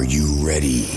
Are you ready?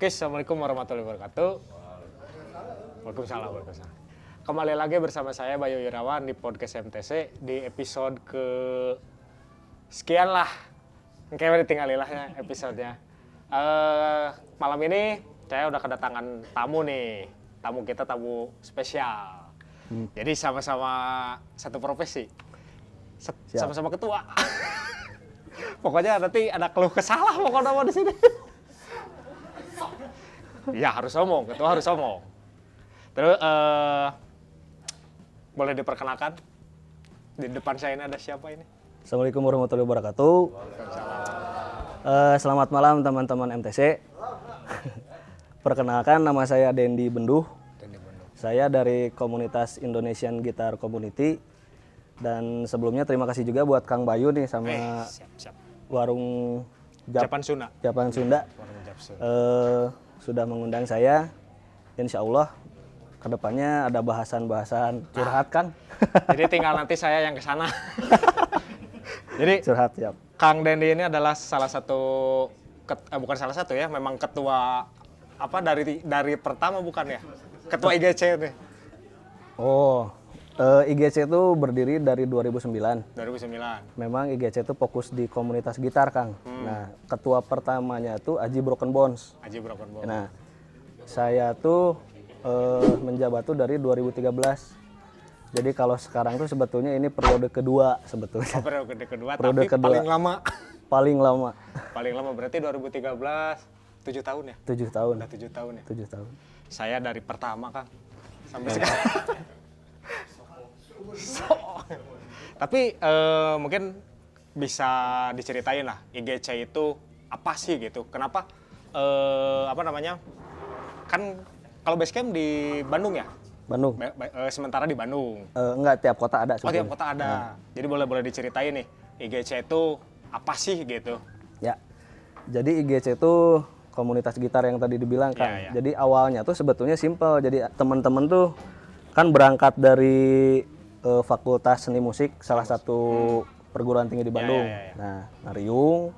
Oke, assalamualaikum warahmatullahi wabarakatuh. Waalaikumsalam. Kembali lagi bersama saya Bayu Irawan di podcast MTC di episode ke sekian lah. Kayaknya ditinggalin lah episodenya. Malam ini saya udah kedatangan tamu nih. Tamu kita tamu spesial. Jadi sama-sama satu profesi. Sama-sama ketua. Pokoknya nanti ada keluh kesah lah pokoknya di sini. Ya harus ngomong, ketua harus ngomong. Terus boleh diperkenalkan di depan saya ini ada siapa ini? Assalamualaikum warahmatullahi wabarakatuh. Selamat malam teman-teman MTC. Perkenalkan, nama saya Dendi Benduh. Saya dari komunitas Indonesian Guitar Community. Dan sebelumnya terima kasih juga buat Kang Bayu nih sama Siap. Warung Japan Sunda. Sudah mengundang saya. Insya Allah kedepannya ada bahasan-bahasan curhat kan. Jadi tinggal nanti saya yang ke sana. Jadi Curhat, siap. Kang Dendi ini adalah salah satu bukan salah satu ya, memang ketua apa dari pertama bukan ya? Ketua IGC nih. Oh, IGC itu berdiri dari 2009. 2009. Memang IGC itu fokus di komunitas gitar, Kang. Nah, ketua pertamanya tuh Aji Broken Bones. Aji Broken Bones. Nah, saya tuh menjabat tuh dari 2013. Jadi kalau sekarang tuh sebetulnya ini periode kedua sebetulnya. Periode kedua, Periode tapi kedua. paling lama. Paling lama. Paling lama berarti 2013, 7 tahun ya? 7 tahun. Udah 7 tahun ya? 7 tahun. Saya dari pertama, Kang. Sampai sekarang. Tapi mungkin bisa diceritain lah IGC itu apa sih gitu? Kenapa kan kalau basecamp di Bandung ya? Bandung. Sementara di Bandung. Enggak, tiap kota ada. Oh, tiap kota ada. Jadi boleh diceritain nih IGC itu apa sih gitu? Ya. Jadi IGC itu komunitas gitar yang tadi dibilang, Kang. Ya. Jadi awalnya tuh sebetulnya simple. Jadi teman-teman tuh kan berangkat dari Fakultas Seni Musik, salah satu perguruan tinggi di Bandung. Ya. Nah, Nariung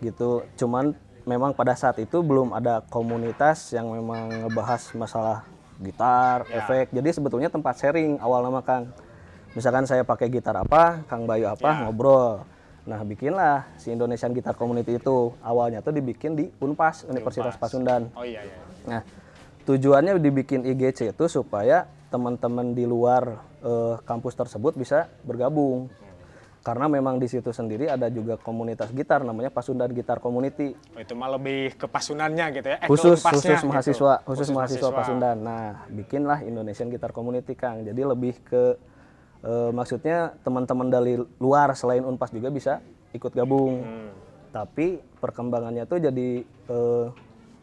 gitu. Cuman memang pada saat itu belum ada komunitas yang memang ngebahas masalah gitar, efek. Jadi sebetulnya tempat sharing awal nama, Kang. Misalkan saya pakai gitar apa, Kang Bayu apa, ngobrol. Nah, bikinlah si Indonesian Guitar Community itu. Awalnya tuh dibikin di Unpas, Universitas Pasundan. Oh iya. Nah, tujuannya dibikin IGC itu supaya teman-teman di luar kampus tersebut bisa bergabung. Karena memang di situ sendiri ada juga komunitas gitar namanya Pasundan Guitar Community. Oh, itu mah lebih ke Pasundannya gitu ya. Khusus mahasiswa, mahasiswa Pasundan. Nah, bikinlah Indonesian Guitar Community, Kang. Jadi lebih ke maksudnya teman-teman dari luar selain Unpas juga bisa ikut gabung. Tapi perkembangannya tuh jadi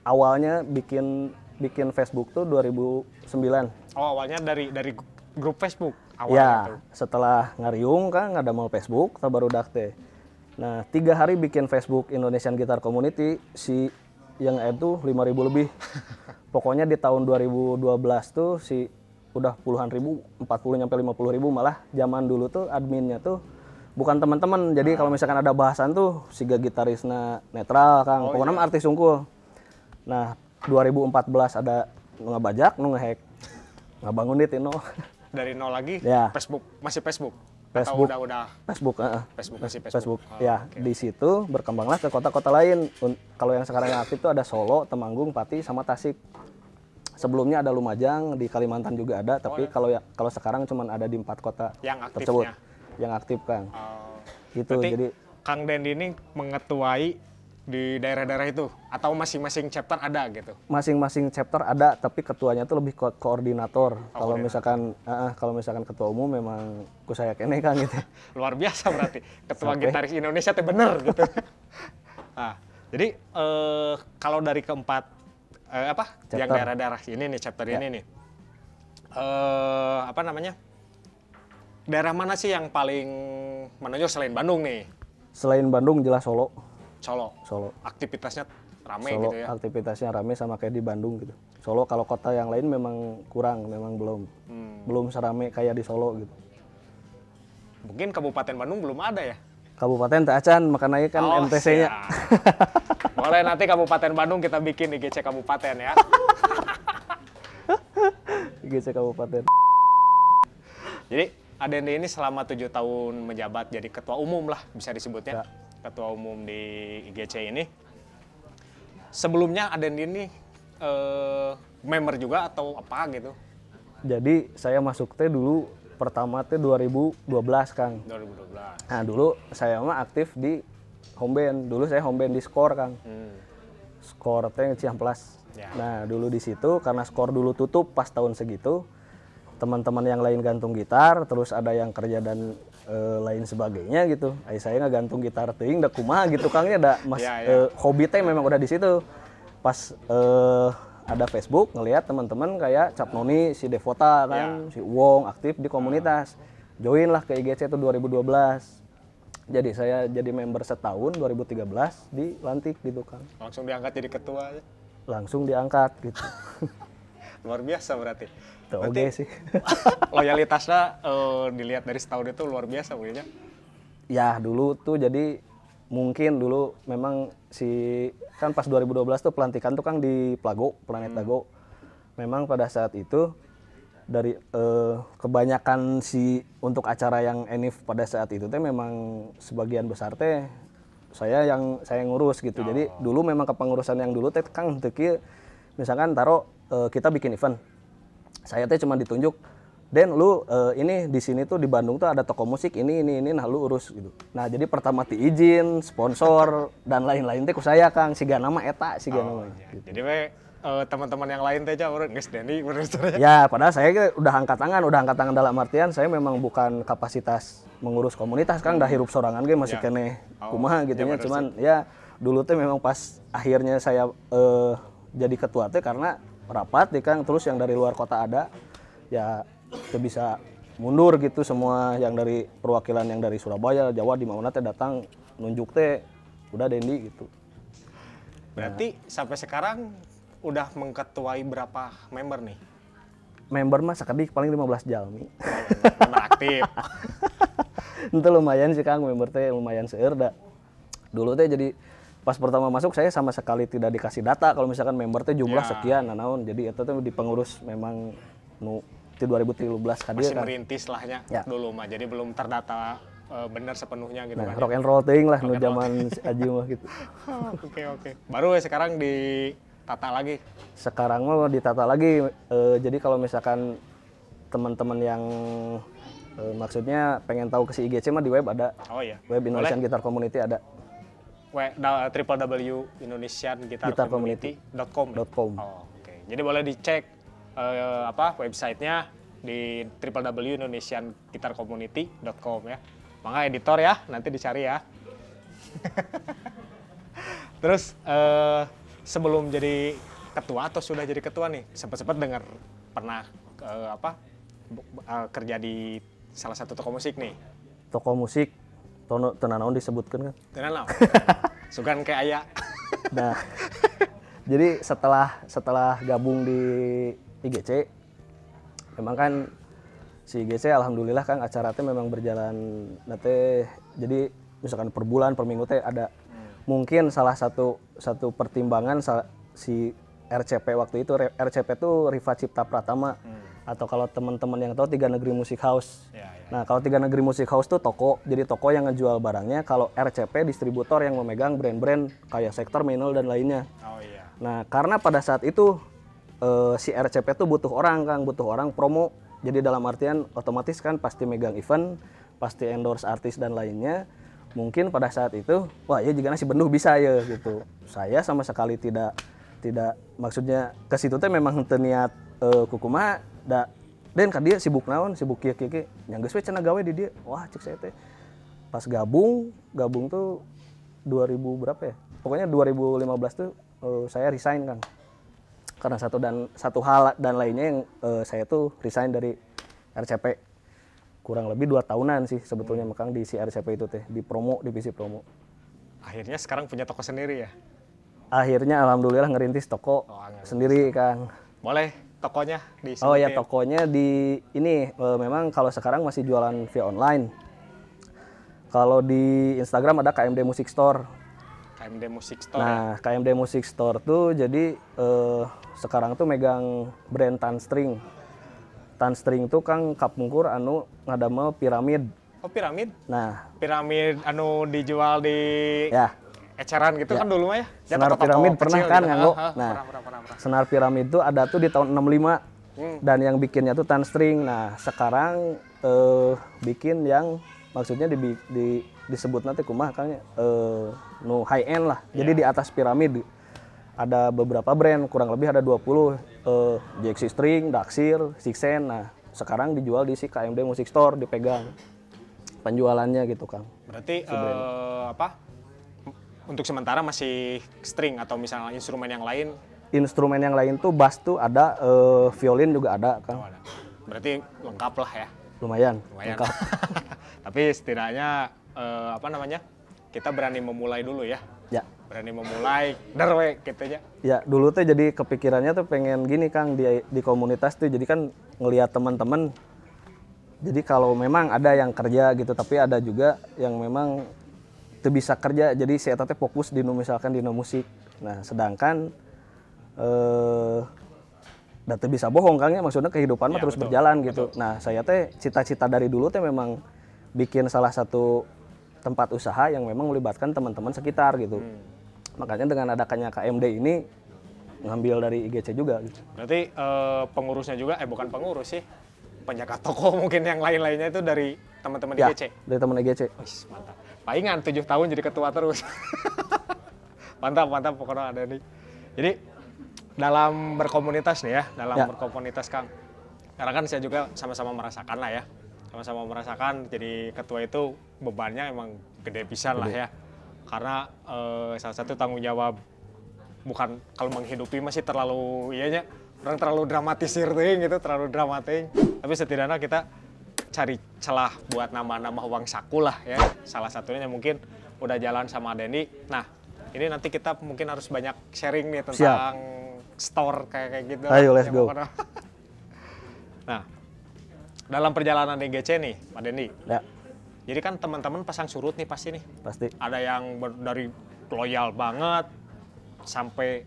awalnya bikin Facebook tuh 2009. Oh, awalnya dari grup Facebook awalnya Ya, tuh. setelah ngariung kan ada mau Facebook, barudak teh. Nah, 3 hari bikin Facebook Indonesian Guitar Community, si yang add tuh 5.000 lebih. Pokoknya di tahun 2012 tuh si udah puluhan ribu, 40 nyampe 50.000 malah. Zaman dulu tuh adminnya tuh bukan teman-teman. Jadi kalau misalkan ada bahasan tuh siga gitarisna netral, Kang. Pokoknya artis unggul. Nah, 2014 ada ngebajak, ngehack, ngabangun di Tino. Dari nol lagi, Ya. Facebook, masih Facebook? Facebook. Atau udah Facebook, Facebook, masih Facebook. Oh, Ya, oke. di situ berkembanglah ke kota-kota lain. Kalau yang sekarang yang aktif itu ada Solo, Temanggung, Pati, sama Tasik. Sebelumnya ada Lumajang, di Kalimantan juga ada, tapi kalau sekarang cuma ada di 4 kota Yang aktifnya. tersebut. Yang aktif, Kang. Oh. Gitu, Berarti jadi Kang Dendi ini mengetuai di daerah-daerah itu atau masing-masing chapter ada gitu? masing-masing chapter ada, tapi ketuanya itu lebih koordinator. Kalau koordinator. misalkan ketua umum memang ku saya kene Kang gitu. Luar biasa berarti ketua Sampai. gitaris Indonesia teh bener gitu. Nah, jadi kalau dari keempat yang Chapter. daerah-daerah ini nih chapter Ya. ini nih, apa namanya? Daerah mana sih yang paling menonjol selain Bandung nih? Selain Bandung jelas Solo. Solo. Aktivitasnya rame Solo gitu ya. aktivitasnya rame sama kayak di Bandung gitu. Solo kalau kota yang lain memang kurang, memang belum serame kayak di Solo gitu. Mungkin Kabupaten Bandung belum ada ya? Kabupaten teu acan, makanya kan Oh, MTC-nya. siap. Boleh nanti Kabupaten Bandung kita bikin IGC Kabupaten ya. IGC Kabupaten. Jadi Adendi ini selama 7 tahun menjabat jadi ketua umum lah bisa disebutnya. Ya. Ketua umum di IGC ini. Sebelumnya Adendi ini member juga atau apa gitu? Jadi saya masuk teh dulu pertama teh 2012 Kang. 2012. Nah dulu saya mah aktif di home band. Dulu saya home band di Skor Kang. Skor teh Ciamplas. Ya. Nah dulu di situ karena Skor dulu tutup pas tahun segitu, teman-teman yang lain gantung gitar, terus ada yang kerja dan lain sebagainya gitu. Saya nggak gantung gitar teuing da kumaha gitu Kang ya, Ya. hobi teh memang udah di situ. Pas ada Facebook ngelihat teman-teman kayak Cap Noni, si Devota kan, si Wong aktif di komunitas. Join lah ke IGC itu 2012. Jadi saya jadi member setahun 2013 dilantik gitu Kang. Langsung diangkat jadi ketua aja. Langsung diangkat gitu. Luar biasa berarti. Tuh Berarti oke sih. loyalitasnya dilihat dari setahun itu luar biasa punya. Ya dulu tuh jadi mungkin dulu memang kan pas 2012 tuh pelantikan tuh Kang di Plago, Planet Dago. Memang pada saat itu dari kebanyakan untuk acara yang Enif pada saat itu teh memang sebagian besar teh saya ngurus gitu. Jadi dulu memang kepengurusan yang dulu teh Kang teu kieu misalkan kita bikin event. Saya teh cuma ditunjuk, Den lu ini di sini tuh di Bandung tuh ada toko musik ini nah lu urus gitu. Nah jadi pertama ti izin, sponsor dan lain-lain teh ku saya Kang, siga nama eta siga nama. Ya. Jadi teman-teman yang lain teh aja urut geus Dendi urut. Ya padahal saya udah angkat tangan dalam artian saya memang bukan kapasitas mengurus komunitas Kang, dah hirup sorangan ge masih kene kumaha gitu ya, cuman ya dulu teh memang pas akhirnya saya jadi ketua teh karena rapat ya Kang, terus yang dari luar kota ada ya itu bisa mundur gitu, semua yang dari perwakilan yang dari Surabaya, Jawa di mana teh datang nunjuk teh udah Dendi gitu. Berarti sampai sekarang udah mengketuai berapa member nih? Member mah sakedik paling 15 jalmi. Member aktif. Itu lumayan sih Kang, member teh lumayan seueur da. Dulu teh jadi pas pertama masuk saya sama sekali tidak dikasih data kalau misalkan member teh jumlah sekian naon. Jadi itu tuh di pengurus memang di 2013 hadir Masih kan. merintis lahnya dulu mah. Jadi belum terdata benar sepenuhnya gitu kan. Rock and roll teuing lah nu zaman si Aji mah gitu. Oke. Baru sekarang ditata lagi. Sekarang mah ditata lagi, jadi kalau misalkan teman-teman yang maksudnya pengen tahu ke si IGC mah di web ada. Oh iya. Web Indonesian Guitar Community ada. www.indonesianguitarcommunity.com. Oh, oke. Jadi boleh dicek websitenya di www.indonesianguitarcommunity.com ya. Mangga editor ya, nanti dicari ya. Terus sebelum jadi ketua atau sudah jadi ketua nih, sempat dengar pernah kerja di salah satu toko musik nih. Toko musik tenanaon disebutkan kan. Tenan lah. Sugan kayak aya. Nah, jadi setelah gabung di IGC, memang kan si IGC alhamdulillah kan acara teh memang berjalan nate, jadi misalkan per bulan per minggu teh ada. Mungkin salah satu pertimbangan si RCP waktu itu. RCP itu Riva Cipta Pratama. Atau kalau teman-teman yang tahu Tiga Negeri Musik House. Nah, kalau Tiga Negeri Musik House tuh toko, jadi toko yang ngejual barangnya. Kalau RCP distributor yang memegang brand-brand kayak Sektor, Minol dan lainnya. Oh iya. Nah, karena pada saat itu si RCP tuh butuh orang promo. Jadi dalam artian otomatis kan pasti megang event, pasti endorse artis dan lainnya. Mungkin pada saat itu, wah ya jika si Benduh bisa ya gitu. Saya sama sekali tidak maksudnya ke situ teh memang teu niat kukumaha da den ka dia sibuk naon, sibuk kieu nya geus we cenah gawe di dia. Wah cek saya teh. Pas gabung tuh 2000 berapa ya? Pokoknya 2015 tuh saya resign Kang. Karena satu hal dan lainnya yang saya tuh resign dari RCP. Kurang lebih 2 tahunan sih sebetulnya Kang di si RCP itu teh, di divisi promo. Akhirnya sekarang punya toko sendiri ya? Akhirnya alhamdulillah ngerintis toko sendiri Kang. Boleh tokonya disebutin? Oh ya, tokonya di ini memang kalau sekarang masih jualan via online. Kalau di Instagram ada KMD Music Store. KMD Music Store. Nah, ya? KMD Music Store tuh jadi sekarang tuh megang brand Tanstring. Tanstring tuh Kang kapungkur anu ngadamel piramid. Oh, piramid? Nah, piramid anu dijual di ya. Eceran gitu kan dulu mah ya? Senar piramid pernah kan gitu. nganggo. Nah, pernah. senar piramid tuh ada tuh di tahun 65. Dan yang bikinnya tuh Tanstring. Nah, sekarang bikin yang maksudnya disebut nanti kumaha Kang no high end lah. Jadi di atas piramid ada beberapa brand, kurang lebih ada 20 JXC String, Daxir, Sixen. Nah, sekarang dijual di si KMD Music Store, dipegang penjualannya gitu Kang. Berarti untuk sementara masih string atau misalnya instrumen yang lain? Instrumen yang lain tuh bass tuh ada, violin juga ada Kang. Oh, ada. Berarti lengkap lah ya? Lumayan. Lengkap. Tapi setidaknya kita berani memulai dulu ya? Ya. Berani memulai, darwe gitu ya? Ya, dulu tuh jadi kepikirannya tuh pengen gini Kang di komunitas tuh, jadi kan ngelihat teman-teman. Jadi kalau memang ada yang kerja gitu, tapi ada juga yang memang tuh bisa kerja, jadi si eta teh fokus di misalkan di musik. Nah, sedangkan teu bisa bohong Kang ya, maksudnya kehidupan mah terus betul, berjalan gitu. Betul. Nah, saya teh cita-cita dari dulu teh memang bikin salah satu tempat usaha yang memang melibatkan teman-teman sekitar gitu. Makanya dengan adakannya KMD ini ngambil dari IGC juga gitu. Berarti pengurusnya juga bukan pengurus sih, penjaga toko mungkin yang lain-lainnya itu dari teman-teman ya, IGC. Dari teman IGC. Mantap. Palingan 7 tahun jadi ketua terus. mantap pokoknya ada nih. Jadi dalam berkomunitas nih ya, berkomunitas Kang. Karena kan saya juga sama-sama merasakan lah ya. Sama-sama merasakan jadi ketua itu bebannya emang gede pisan lah ya. Karena salah satu tanggung jawab bukan kalau menghidupi masih terlalu orang terlalu dramatisir gitu, terlalu dramatik. Tapi setidaknya kita cari celah buat nambah-nambah uang saku lah ya. Salah satunya mungkin udah jalan sama Dendi. Nah, ini nanti kita mungkin harus banyak sharing nih tentang store kayak gitu. Ayo, let's go. Nah, dalam perjalanan IGC nih, Pak Dendi. Ya. Jadi kan teman-teman pasang surut nih pasti nih. Pasti. Ada yang dari loyal banget sampai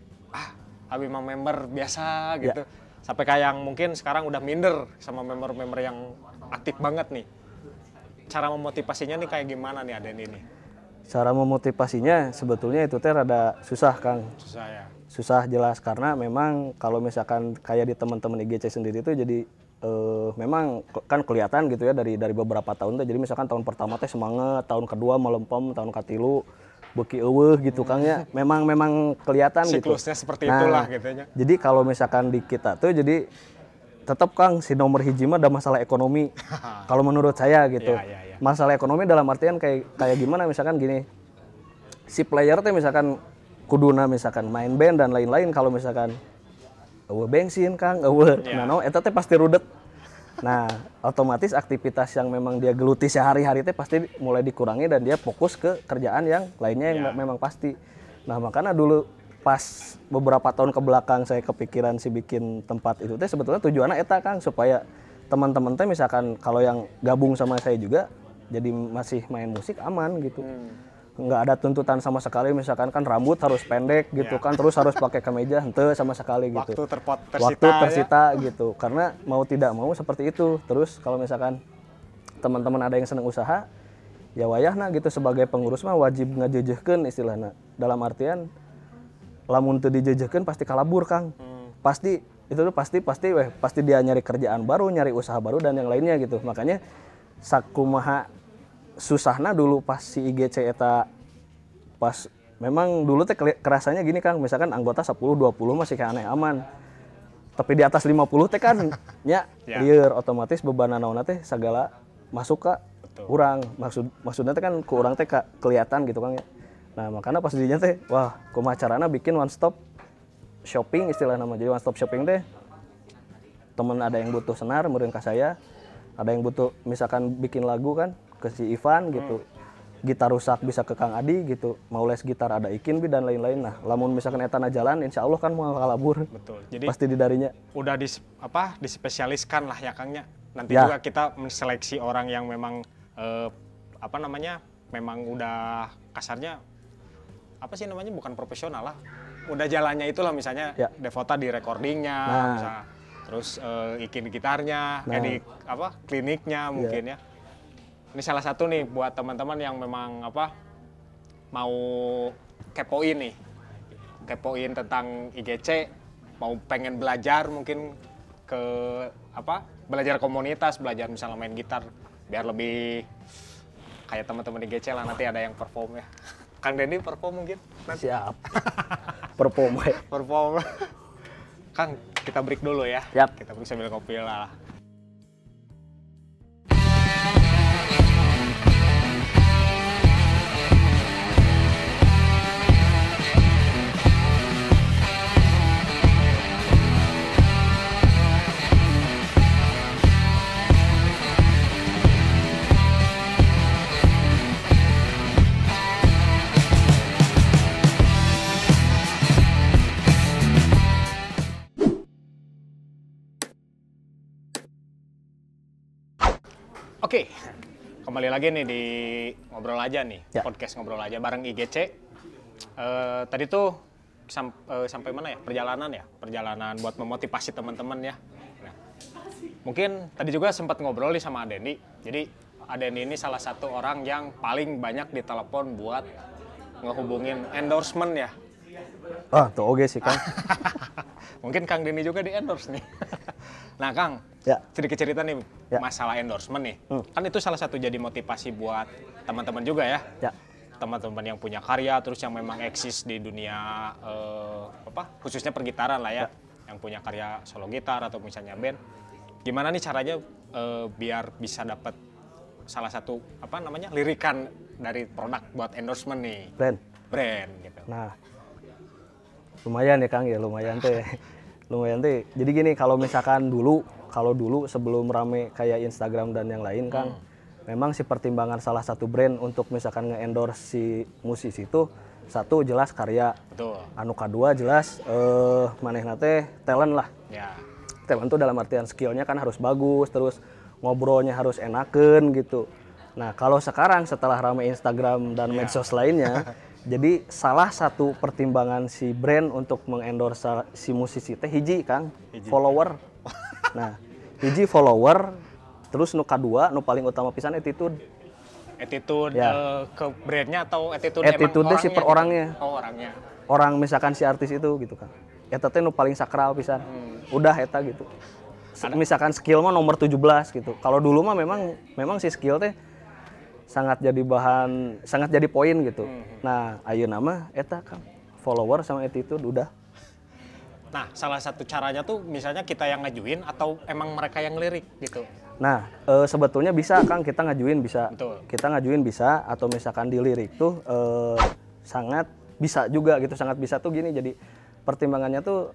abi mah member biasa gitu. Ya. Sampai kayak yang mungkin sekarang udah minder sama member-member yang aktif banget nih. Cara memotivasinya nih kayak gimana nih Aden ini? Cara memotivasinya sebetulnya itu teh rada susah Kang. Susah ya? Susah jelas karena memang kalau misalkan kayak di teman-teman IGC sendiri itu jadi memang kan kelihatan gitu ya dari beberapa tahun teh. Jadi misalkan tahun pertama teh semangat, tahun kedua melempem, tahun katilu beki eueuh gitu Kang ya. Memang kelihatan gitu. Siklusnya seperti itulah gitu ya. Jadi kalau misalkan di kita tuh jadi tetap Kang si nomor hiji mah ada masalah ekonomi. Kalau menurut saya gitu. Ya. Masalah ekonomi dalam artian kayak gimana misalkan gini. Si player teh misalkan kuduna misalkan main band dan lain-lain, kalau misalkan bensin Kang, eta teh pasti rudet. Nah, otomatis aktivitas yang memang dia geluti sehari-hari teh pasti mulai dikurangi dan dia fokus ke kerjaan yang lainnya yang memang pasti. Nah, makanya dulu pas beberapa tahun ke belakang saya kepikiran bikin tempat itu teh sebetulnya tujuannya eta Kang, supaya teman-teman teh misalkan kalau yang gabung sama saya juga jadi masih main musik aman gitu. nggak ada tuntutan sama sekali, misalkan kan rambut harus pendek gitu kan, terus harus pakai kemeja, henteu sama sekali gitu. Waktu tersita gitu, karena mau tidak mau seperti itu. Terus kalau misalkan teman-teman ada yang senang usaha, ya wayahna gitu sebagai pengurus mah wajib ngajejehkeun istilahna. Dalam artian lamun teu dijejehkeun pasti kalabur Kang. Pasti itu tuh pasti dia nyari kerjaan baru, nyari usaha baru dan yang lainnya gitu. Makanya sakumaha susahna dulu pas si IGC eta pas memang dulu teh kerasanya gini Kang, misalkan anggota 10-20 masih kayak aneh aman. Tapi di atas 50 teh kan nya lieur otomatis beban naonna teh sagala masuk ka urang. Maksudnya teh kan ku urang teh kelihatan gitu Kang ya. Nah, makanya pas dinya teh wah, kumaha carana bikin one stop shopping istilah nama. Jadi one stop shopping teh temen ada yang butuh senar meureun ka saya, ada yang butuh misalkan bikin lagu kan ke si Ivan gitu, gitar rusak bisa ke Kang Adi gitu, mau les gitar ada Ikin Bi dan lain-lain. Nah lamun misalkan etana jalan insya Allah kan mau kalabur. Betul, jadi pasti didarinya udah dispesialiskan lah ya Kangnya. Nanti juga kita menseleksi orang yang memang memang udah kasarnya apa sih namanya, bukan profesional lah, udah jalannya itulah, misalnya Devota di recordingnya, misalnya, terus Ikin gitarnya, di kliniknya mungkin ya. Ini salah satu nih buat teman-teman yang memang mau kepoin tentang IGC, mau pengen belajar mungkin ke belajar komunitas, belajar misalnya main gitar biar lebih kayak teman-teman IGC lah, nanti ada yang perform ya. Kang Denny perform mungkin nanti. Siap. Perform. Kang, kita break dulu ya. Yap. Kita break sambil kopi lah. Oke, kembali lagi nih di Ngobrol Aja nih, podcast Ngobrol Aja bareng IGC. Tadi tuh sampai mana ya? Perjalanan buat memotivasi teman-teman ya. Nah, mungkin tadi juga sempat ngobrol nih sama Adendi. Jadi Adendi ini salah satu orang yang paling banyak ditelepon buat ngehubungin endorsement ya. Tuh oke sih Kang. Mungkin Kang Denny juga di endorse nih. Nah Kang, sedikit cerita nih masalah endorsement nih. Kan itu salah satu jadi motivasi buat teman-teman juga ya. Teman-teman yang punya karya, terus yang memang eksis di dunia khususnya pergitaran lah ya. Yang punya karya solo gitar atau misalnya band. Gimana nih caranya biar bisa dapat salah satu lirikan dari produk buat endorsement nih. Brand gitu. Nah, lumayan ya Kang ya, lumayan teh. Jadi gini, kalau misalkan dulu sebelum rame kayak Instagram dan yang lain Kang, memang si pertimbangan salah satu brand untuk misalkan nge-endorse si musisi itu, satu jelas karya. Betul. Anu kedua jelas manehna teh talent lah. Ya. Talent tuh dalam artian skillnya kan harus bagus, terus ngobrolnya harus enakeun gitu. Nah, kalau sekarang setelah rame Instagram dan medsos lainnya, jadi salah satu pertimbangan si brand untuk mengendorse si musisi teh hiji Kang, follower. Nah, hiji follower, terus nu kadua nu paling utama pisan attitude. Attitude ke brandnya atau attitude si per orangnya. Oh, orangnya. Orang misalkan si artis itu gitu Kang. Eta teh nu paling sakral pisan. Udah eta gitu. Misalkan skill mah nomor 17 gitu. Kalau dulu mah memang si skill teh sangat jadi poin gitu. Nah, ayeuna mah eta Kang, follower sama attitude udah. Nah, salah satu caranya tuh misalnya kita yang ngajuin atau emang mereka yang lirik gitu. Nah, sebetulnya bisa Kang, kita ngajuin bisa. Betul. Kita ngajuin bisa, atau misalkan di lirik tuh sangat bisa juga gitu. Sangat bisa tuh gini, jadi pertimbangannya tuh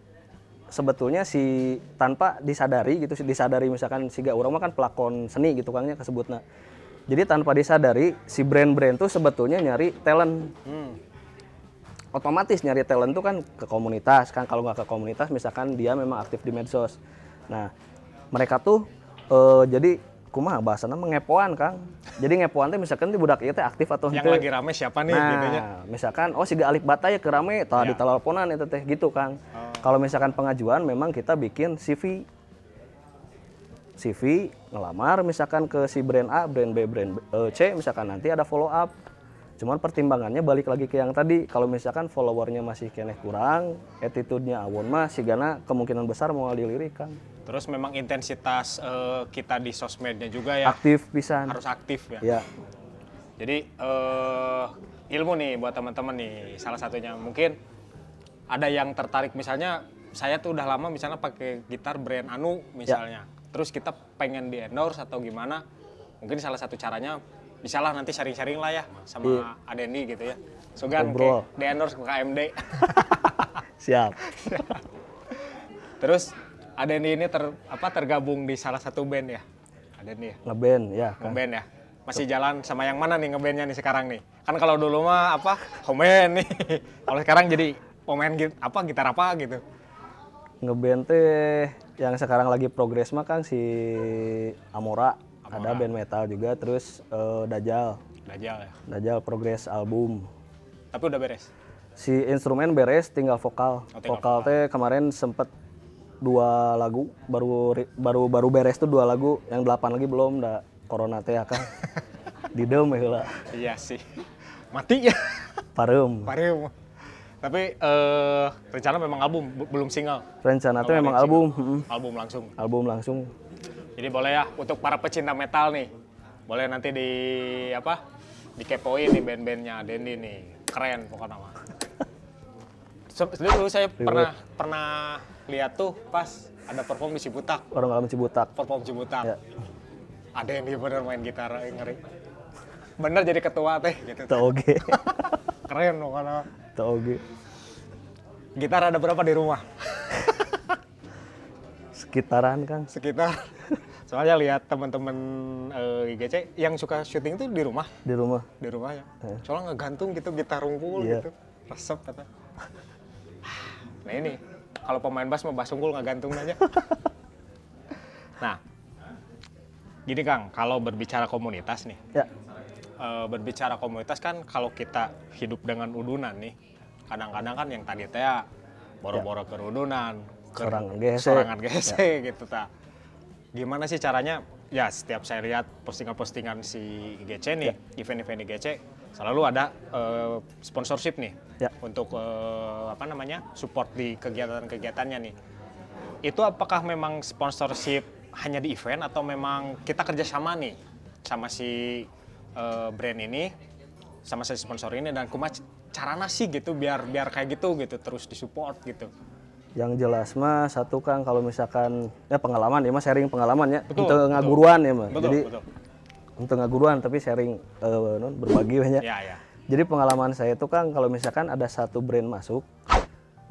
sebetulnya tanpa disadari gitu, disadari misalkan siga urang mah kan pelakon seni gitu Kangnya kesebutna. Jadi tanpa disadari si brand-brand tuh sebetulnya nyari talent. Otomatis nyari talent tuh kan ke komunitas kan, kalau nggak ke komunitas misalkan dia memang aktif di medsos. Nah, mereka tuh jadi kumaha bahasana mah ngepoan Kang. Jadi ngepoan teh misalkan di budak ieu teh aktif atau Yang henteu. lagi rame siapa nih Nah, gitu nya. misalkan si Alif Bata ya ke rame tah Ya. diteleponan eta teh gitu Kang. Kalau misalkan pengajuan memang kita bikin CV ngelamar misalkan ke si brand A, brand B, brand C misalkan nanti ada follow up. Cuman pertimbangannya balik lagi ke yang tadi, kalau misalkan followernya masih keneh kurang, attitude-nya awon mah sigana kemungkinan besar mau dilirik Kang. Terus memang intensitas kita di sosmednya juga ya Aktif pisan. harus aktif ya. Ya. Jadi ilmu nih buat teman-teman nih, salah satunya mungkin ada yang tertarik misalnya saya tuh udah lama misalnya pakai gitar brand Anu misalnya. Terus kita pengen di endorse atau gimana? Mungkin salah satu caranya bisalah nanti sharing-sharing lah ya sama Adendi gitu ya. Sogan Ngobrol. kayak di endorse ke KMD. Siap. Terus Adendi ini tergabung di salah satu band ya. Adendi ya. Ngeband ya Kang. Ngeband ya. Masih jalan sama yang mana nih ngebandnya nih sekarang nih? Kan kalau dulu mah home band nih. Kalau sekarang jadi pemain gitar apa gitu. Ngeband teh yang sekarang lagi progres mah Kang si Amora. Ada band metal juga, terus Dajjal. Dajjal ya. Dajjal progres album. Tapi udah beres. Si instrumen beres, tinggal vokal. Oh, tinggal Vokal teh kemarin sempet 2 lagu, baru beres tuh 2 lagu, yang 8 lagi belum, dah corona teh Kang. Didem heula. Iya sih. Mati ya. Pareum. Pareum. Tapi rencana memang album, belum single. Rencana teh Oh, memang ada album, Album langsung. album langsung. Jadi boleh ya untuk para pecinta metal nih. Boleh nanti dikepoin nih band-bandnya Dendi nih. Keren pokoknya mah. Dulu saya pernah lihat tuh pas ada perform di Cibutak. Orang alam Cibutak. Perform Cibutak. Ya. Ada yang dia bener main gitar ngeri. Bener jadi ketua teh gitu. Teu oge. Keren pokoknya. Teu oge. Gitar ada berapa di rumah? Sekitaran Kang. Sekitar. Soalnya lihat teman-teman IGC yang suka syuting tuh di rumah. Di rumah. Di rumah ya. Soalnya ngegantung gitu gitar unggul Iya. gitu. Resep kata. Nah ini kalau pemain bass mau bass unggul ngegantung aja. Nah, gini Kang, kalau berbicara komunitas nih, Ya. berbicara komunitas kan kalau kita hidup dengan udunan nih, kadang-kadang kan yang tadi teh boro-boro kerudunan, sorangan gese gitu ta. Gimana sih caranya? Ya setiap saya lihat postingan-postingan si IGC nih, event-event IGC selalu ada sponsorship nih untuk support di kegiatan-kegiatannya nih. Itu apakah memang sponsorship hanya di event atau memang kita kerjasama nih sama si brand ini, sama si sponsor ini dan kumaha carana sih gitu biar kayak gitu terus disupport gitu. Yang jelas mah satu Kang, kalau misalkan ya pengalaman ya mah sharing pengalaman ya. Betul, Untuk ngaguruan ya mah. Betul, Jadi betul. untuk ngaguruan tapi sharing berbagi banyak. Ya. Jadi pengalaman saya itu Kang, kalau misalkan ada satu brand masuk,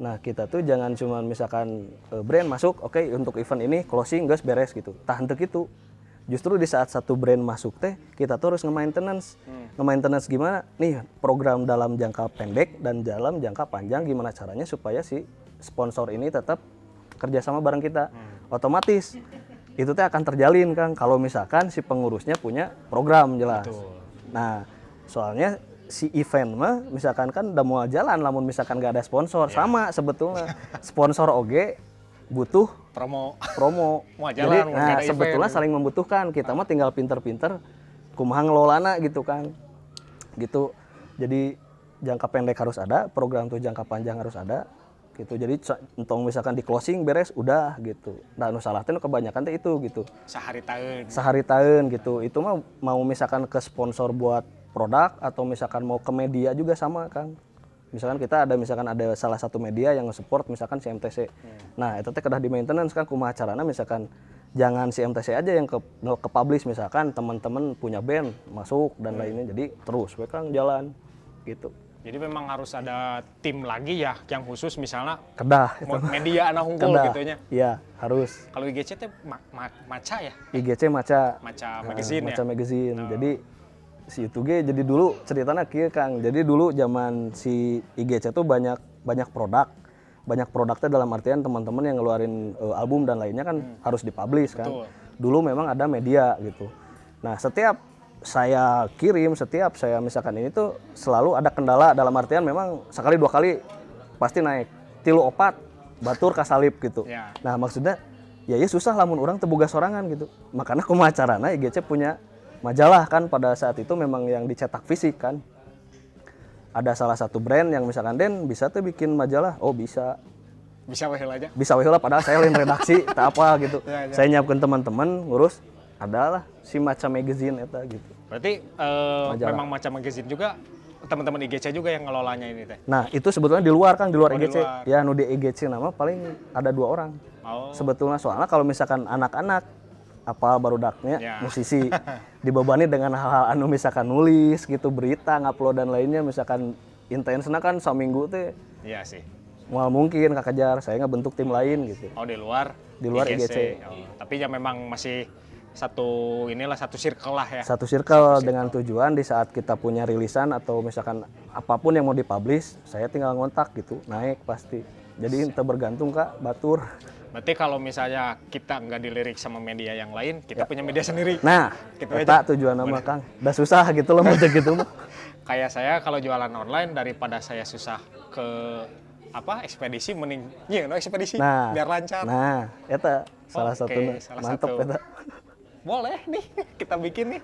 nah kita tuh jangan cuma misalkan brand masuk, oke, untuk event ini closing guys beres gitu. Tah henteu kitu. Justru di saat satu brand masuk teh, kita tuh harus nge-maintenance. Nge-maintenance gimana? Nih, program dalam jangka pendek dan dalam jangka panjang gimana caranya supaya si sponsor ini tetap kerjasama bareng kita. Otomatis itu teh akan terjalin Kang kalau misalkan si pengurusnya punya program jelas. Betul. Nah, soalnya si event mah misalkan kan udah mau jalan lamun misalkan gak ada sponsor, sama sebetulnya. Sponsor oge butuh Promo. Mau Jadi jalan, mau nah ada sebetulnya event. saling membutuhkan. Kita mah tinggal pinter-pinter kumaha ngelolana gitu kan. Gitu. Jadi jangka pendek harus ada, program tuh jangka panjang harus ada gitu. Jadi entong misalkan di closing beres udah gitu. Nah, nu salah teh nu kebanyakan teh itu gitu. Sehari tahun gitu. Itu mah mau misalkan ke sponsor buat produk atau misalkan mau ke media juga sama Kang. Misalkan kita ada salah satu media yang nge-support misalkan si MTC. Nah, itu teh kedah di maintenance kan kumaha carana misalkan jangan si MTC aja yang ke publish misalkan teman-teman punya band masuk dan lainnya. Jadi terus we Kang jalan gitu. Jadi memang harus ada tim lagi ya yang khusus misalnya Kedah itu. media anak unggul Kedah. gitunya. Iya, harus. Kalau IGC teh maca ya? IGC maca magazine maca ya? magazine. Jadi si itu ge jadi dulu ceritanya kieu Kang. Jadi dulu zaman si IGC tuh banyak produk. Banyak produknya dalam artian teman-teman yang ngeluarin album dan lainnya kan harus dipublish kan. Betul. dulu memang ada media gitu. Nah setiap saya kirim, setiap saya misalkan ini tuh selalu ada kendala, dalam artian memang sekali 2 kali pasti naik, 3 4 batur kasalip gitu. Ya. Nah maksudnya ya susah lamun orang terbuka sorangan gitu. Makanya kumaha carana IGC punya majalah kan, pada saat itu memang yang dicetak fisik kan. Ada salah satu brand yang misalkan Den bisa tuh bikin majalah, oh bisa Bisa wehel aja. lah, padahal saya lain redaksi tak apa gitu. Ya. Saya nyiapkan teman-teman ngurus, adalah si macam magazine eta gitu. Berarti memang macam magazine juga teman-teman IGC juga yang ngelolanya ini teh. Nah itu sebetulnya di luar Kang, di luar Oh, di IGC. luar. Ya nu di IGC nama paling ada 2 orang. Oh. Sebetulnya soalnya kalau misalkan anak-anak apa barudaknya Ya. musisi dibebani dengan hal-hal anu misalkan nulis gitu, berita, ngupload dan lainnya, misalkan intensnya kan seminggu teh Iya sih. mal mungkin kakejar, saya ngebentuk tim lain gitu. Oh di luar IGC. Oh, tapi ya memang masih satu circle lah ya. Satu circle dengan tujuan di saat kita punya rilisan atau misalkan apapun yang mau dipublish, saya tinggal ngontak gitu, naik pasti. Jadi itu bergantung Kak, batur. Berarti kalau misalnya kita nggak dilirik sama media yang lain, kita punya media sendiri. Nah, Gitu eta tujuan nama Kang. Udah susah gitu loh mau gitu mah. Kayak saya kalau jualan online daripada saya susah ke ekspedisi, mending ekspedisi biar lancar. Nah, eta salah Oke, satu mantep satu. eta. Boleh nih kita bikin nih.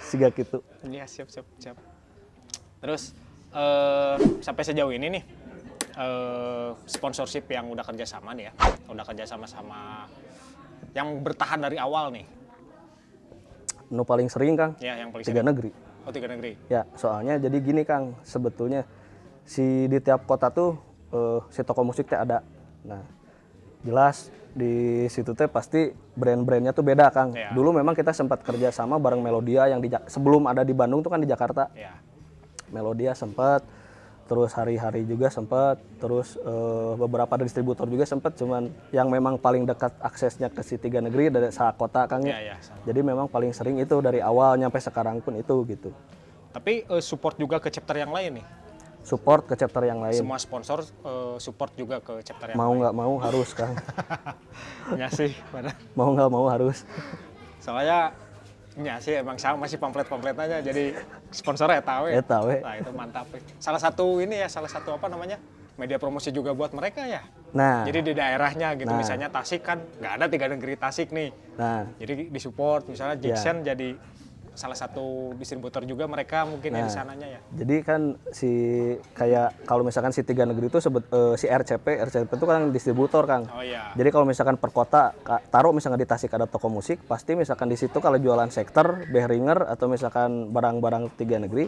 Siga gitu. Iya siap. Terus sampai sejauh ini nih sponsorship yang udah kerjasama nih ya, udah kerjasama sama yang bertahan dari awal nih. Nu paling sering Kang, Ya yang paling 3 sering. negeri. Oh 3 negeri. Ya, soalnya jadi gini Kang, sebetulnya di tiap kota tuh si toko musik teh ada. Nah, jelas di situ teh pasti brand-brandnya tuh beda Kang. Ya. Dulu memang kita sempat kerja sama bareng Melodia yang sebelum ada di Bandung tuh kan di Jakarta. Ya. Melodia sempat, terus hari-hari juga sempat, terus beberapa distributor juga sempat, cuman yang memang paling dekat aksesnya ke si 3 negeri dari kota Kang. Ya, sama. Jadi memang paling sering itu dari awal nyampe sekarang pun itu gitu. Tapi support juga ke chapter yang lain nih. Support ke chapter yang lain. Semua sponsor support juga ke chapter yang Mau lain. nggak mau harus Kang. Ya sih, benar. Mau nggak mau harus. Soalnya ya sih emang sama masih pamflet-pamflet aja, jadi sponsornya tahu ya. Eta we. Nah itu mantap. Salah satu apa namanya media promosi juga buat mereka ya. Nah, Jadi di daerahnya gitu, Nah. misalnya Tasik kan nggak ada 3 negeri Tasik nih. nah, Jadi disupport, misalnya Jackson jadi salah satu distributor juga mereka mungkin ya di sananya ya. jadi kan kayak kalau misalkan si 3 negeri itu si RCP itu kan distributor Kang. Oh iya. Jadi kalau misalkan per kota taruh misalnya di Tasik ada toko musik, pasti misalkan di situ kalau jualan sektor, Behringer atau misalkan barang-barang 3 negeri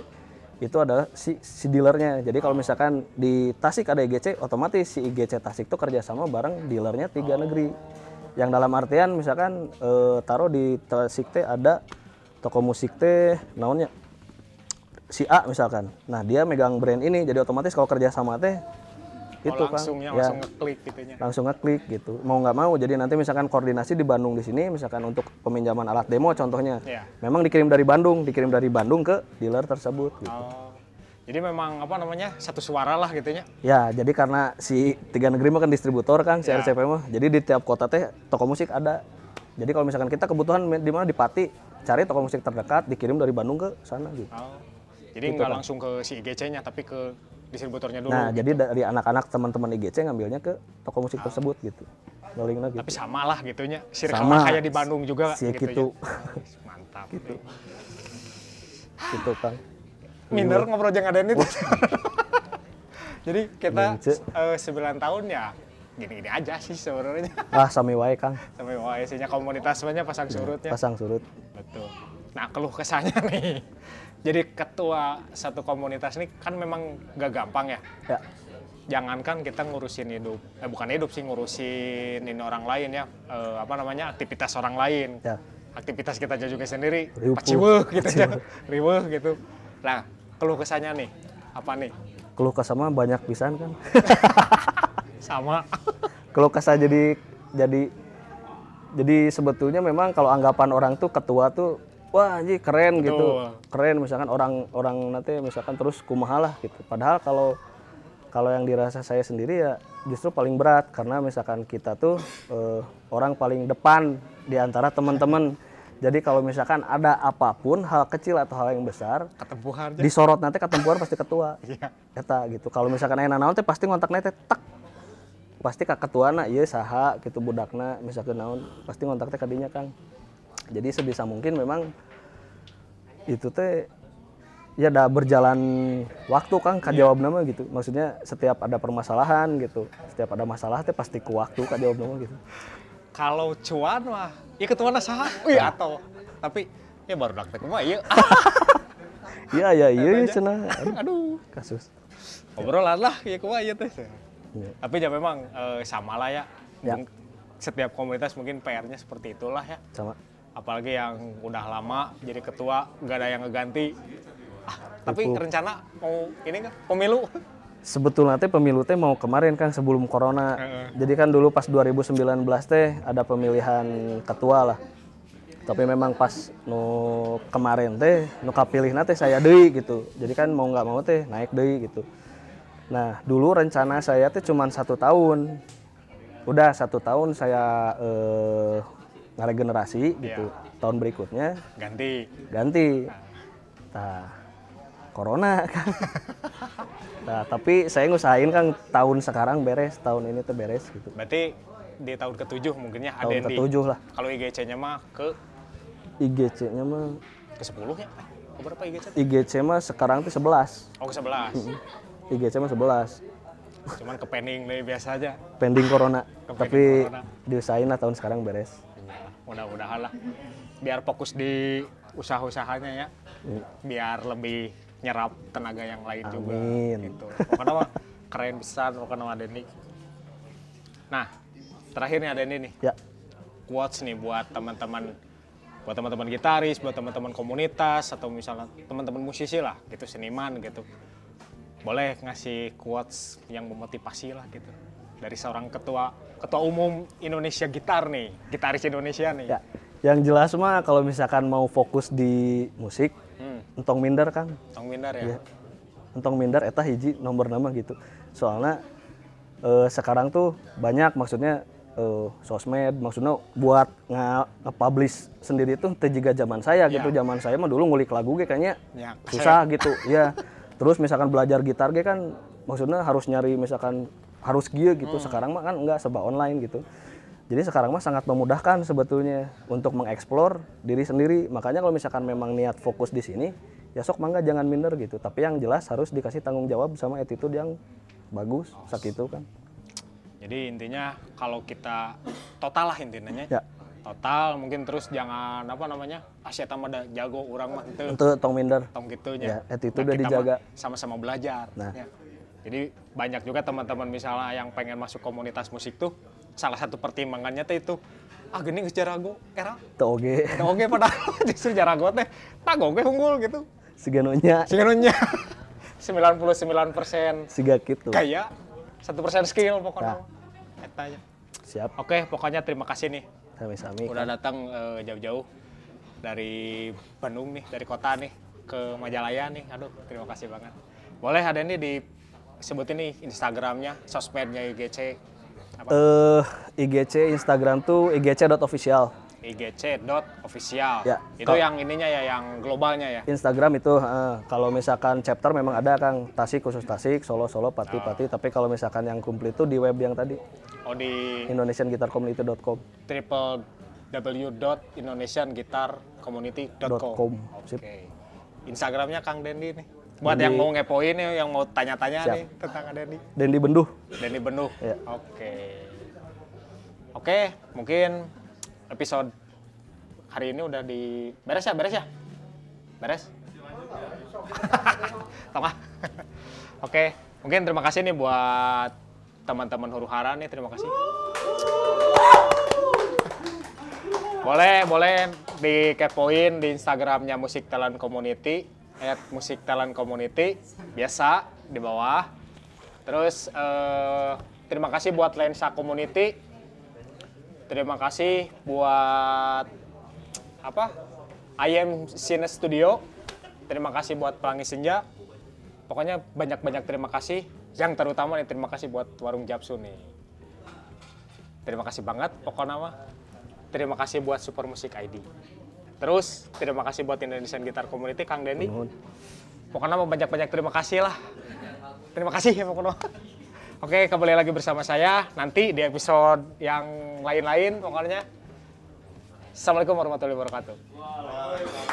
itu adalah si dealernya. Jadi kalau misalkan di Tasik ada IGC, otomatis si IGC Tasik itu kerjasama bareng dealernya 3 negeri. Yang dalam artian misalkan taruh di Tasik teh ada toko musik teh naonnya si A misalkan. Nah, dia megang brand ini, jadi otomatis kalau kerja sama teh itu kan langsung ngeklik gitunya. langsung ngeklik gitu. Mau nggak mau, jadi nanti misalkan koordinasi di Bandung di sini misalkan untuk peminjaman alat demo contohnya. Iya. Memang dikirim dari Bandung ke dealer tersebut gitu. Oh. Jadi memang satu suara lah gitunya. Ya, jadi karena si 3 negeri mah kan distributor kan si Ya. RCP mah. Jadi di tiap kota teh toko musik ada. Jadi kalau misalkan kita kebutuhan di mana di Pati, cari toko musik terdekat, dikirim dari Bandung ke sana gitu. Oh. Jadi nggak langsung ke si IGC-nya tapi ke distributornya dulu. Nah, jadi dari anak-anak teman-teman IGC ngambilnya ke toko musik tersebut gitu. Rolingnya gitu. Tapi sama lah gitunya. Circle Sama. kayak di Bandung juga Si gitu. Mantap. Gitu. Gitu Kang. Minder ngobrol jeung Aden itu. Jadi kita Bence. 9 tahun ya gini-gini aja sih sebenarnya. Ah, sami wae Kang. Sampai isinya komunitas sebenarnya pasang surutnya. Pasang surut. Betul. Nah, keluh kesahnya nih. Jadi ketua satu komunitas ini kan memang gak gampang ya. Ya. Jangankan kita ngurusin hidup, bukan hidup sih, ngurusin ini orang lain ya. Aktivitas orang lain. Ya. Aktivitas kita juga sendiri. Riuh. Paciweuh gitu ya. Riweuh gitu. Nah, keluh kesahnya nih. Apa nih? Keluh kesah mah banyak pisan kan. Sama. Keluh kesah jadi sebetulnya memang kalau anggapan orang tuh ketua tuh wah anjing keren. Betul. Gitu. Keren misalkan orang nanti misalkan terus kumaha lah gitu. Padahal kalau yang dirasa saya sendiri ya justru paling berat karena misalkan kita tuh orang paling depan di antara teman-teman. Jadi kalau misalkan ada apapun hal kecil atau hal yang besar, Ketempuhan. disorot nanti ketempuhan pasti ketua. Iya. Eta gitu. Kalau misalkan aya naon teh pasti ngontak teh tak. Pasti ka ketuana ieu saha gitu budakna misalkan naon pasti ngontak teh ka dinya Kang. Jadi sebisa mungkin memang itu teh ya udah berjalan waktu Kang kajawab nama gitu. Maksudnya setiap ada permasalahan gitu, setiap ada masalah teh pasti ku waktu kajawab nama gitu. Kalau cuan mah, ya ketuana saha? Wih, atau tapi ya baru dak teh kumaha ieu. Iya cenah. Aduh, Kasus. obrolan lah ya kumaha ieu teh. Ya. Tapi ya memang sama lah ya. Ya. Setiap komunitas mungkin PR-nya seperti itulah ya. Sama. Apalagi yang udah lama jadi ketua, nggak ada yang ngeganti. Tapi Itu. rencana mau ini nggak pemilu? Sebetulnya teh pemilu teh mau kemarin kan sebelum corona. Jadi kan dulu pas 2019 teh ada pemilihan ketua lah. Tapi memang pas kemarin teh kapilihna teh saya deui gitu. Jadi kan mau nggak mau teh naik deui gitu. Nah dulu rencana saya teh cuma 1 tahun. Udah 1 tahun saya ngeregenerasi gitu. Tahun berikutnya ganti. Nah, corona kan. Nah, tapi saya ngusahain kan tahun sekarang beres, tahun ini tuh beres gitu. Berarti di tahun ke-7 mungkinnya Tahun Adendi. ke-7 lah. Kalau IGC-nya mah ke IGC-nya mah ke-10 ya? Berapa IGC? IGC mah sekarang tuh 11. Oh, ke-11. IGC mah 11. Cuman ke pending deh biasa aja. Pending corona. Pending Tapi corona. diusahain lah tahun sekarang beres. Mudah-mudahan lah. Biar fokus di usaha-usahanya ya. Biar lebih nyerap tenaga yang lain juga Amin. gitu. Pokoknya mah keren besar pokoknya mah Adendi. Nah, terakhir nih Adendi nih. Ya. Quotes nih buat teman-teman gitaris, buat teman-teman komunitas atau misalnya teman-teman musisi lah gitu, seniman gitu. Boleh ngasih quotes yang memotivasi lah gitu. Dari seorang ketua umum Indonesia Gitar nih, gitaris Indonesia nih. Ya. Yang jelas mah kalau misalkan mau fokus di musik, entong minder Kang. Tong Minder ya. Ya. Entong minder eta hiji nomor nama gitu. Soalnya sekarang tuh banyak maksudnya sosmed maksudnya buat nge-publish sendiri tuh teu jiga zaman saya gitu. Zaman saya mah dulu ngulik lagu ge kayaknya Ya, susah gitu. Ya. Terus misalkan belajar gitar ge kan maksudnya harus nyari misalkan harus gieu gitu. Sekarang mah kan enggak serba online gitu. Jadi sekarang mah sangat memudahkan sebetulnya untuk mengeksplor diri sendiri. Makanya kalau misalkan memang niat fokus di sini, ya sok mangga jangan minder gitu. Tapi yang jelas harus dikasih tanggung jawab sama attitude yang bagus, sakitu kan. Jadi intinya kalau kita total lah intinya. Ya. Total mungkin terus jangan apa namanya? Asia tambah jago orang mah teu Untuk tong minder. tong gitunya. Ya, attitude Nah, udah kita dijaga. mah sama-sama belajar. Nah. Ya. Jadi banyak juga teman-teman misalnya yang pengen masuk komunitas musik tuh salah satu pertimbangannya teh itu gini geus jarago era Teu oge. teu oge padahal justru jarago teh tak oge unggul gitu. Siganonya Siganonya 99% siga kitu. kayak 1% skill pokoknya. Nah. Eta aja. Siap. Oke, pokoknya terima kasih nih Sami-sami. udah datang jauh-jauh dari Bandung nih, dari kota nih ke Majalaya nih. Aduh, terima kasih banget. Boleh ada nih disebutin nih Instagramnya, sosmednya IGC. Apa? IGC Instagram tuh igc.official. IGC.official. Ya, Itu yang ininya ya, yang globalnya ya. Instagram itu kalau misalkan chapter memang ada Kang, Tasik khusus Tasik, Solo Pati. Tapi kalau misalkan yang komplit itu di web yang tadi Oh, di indonesianguitarcommunity.com. www.indonesianguitarcommunity.com. Sip. Oke. Instagramnya Kang Dendi nih. Buat yang mau ngepoin nih, yang mau tanya-tanya Siap. nih tentang Dendi. Dendi Benduh. Dendi Benuh. Ya. Oke, mungkin episode hari ini udah beres ya? Beres? Tengah. Oke, mungkin terima kasih nih buat teman-teman Huru Hara nih, terima kasih. Boleh dikepoin di Instagramnya Musik Talent Community, @musiktalentcommunity, biasa di bawah. Terus terima kasih buat Lensa Community. Terima kasih buat IM Cine Studio. Terima kasih buat Pelangi Senja. Pokoknya banyak-banyak terima kasih Yang terutama nih terima kasih buat Warung Japsu nih. Terima kasih banget pokoknya mah. Terima kasih buat Super Musik ID. Terus terima kasih buat Indonesian Guitar Community Kang Dendi. Pokoknya mau banyak-banyak terima kasih lah. Terima kasih ya pokoknya. Oke, kembali lagi bersama saya nanti di episode yang lain-lain pokoknya. Assalamualaikum warahmatullahi wabarakatuh.